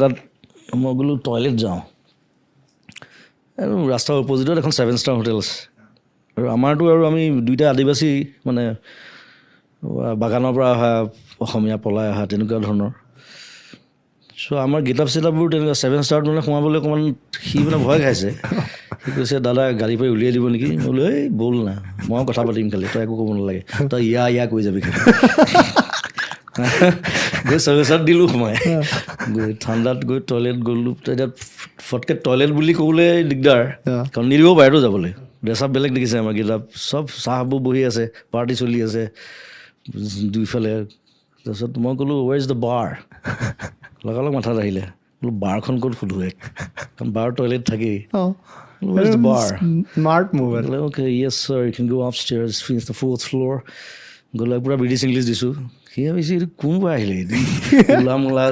তাত মই গ'লোঁ টয়লেট যাওঁ আৰু ৰাস্তাৰ অপজিটত এখন 7 ষ্টাৰ হোটেল আছে আৰু আমাৰতো আৰু আমি দুইটা আদিবাসী মানে বাগানৰ পৰা অহা অসমীয়া পলাই অহা তেনেকুৱা ধৰণৰ চ' আমাৰ গেটআপ চেটআপবোৰ তেনেকুৱা 7 ষ্টাৰত মানে সোমাবলৈ অকণমান সি মানে ভয় খাইছে সি কৈছে দাদা গাড়ী পৰা উলিয়াই দিব নেকি মই বোলো এই ব'ল না মই কথা পাতিম খালি তই একো ক'ব নালাগে তই ইয়া কৈ যাবি খালি গৈ 7 ষ্টাৰত দিলোঁ সোমাই গৈ ঠাণ্ডাত গৈ টয়লেট গ'লোঁ এতিয়া ফটকৈ টয়লেট বুলি ক'বলৈ দিগদাৰ কাৰণ নিদিব বাহিৰতো যাবলৈ ড্ৰেছ আপ বেলেগ দেখিছে আমাৰ গেটআপ চব চাহবোৰ বহি আছে পাৰ্টি চলি আছে দুইফালে তাৰপিছত মই ক'লোঁ ৱেৰ ইজ দ্য বাৰ লগালগ মাথাত আহিলে বোলো বাৰখন ক'ত সোধো কাৰণ বাৰ টয়লেট থাকেই where is the bar smart move okay yes sir you can go up stairs finish the 4th floor গ'লে পূৰা ব্ৰিটিছ ইংলিছ দিছোঁ সি ভাবিছে এইটো কোনোবা আহিলে ওলা মোলা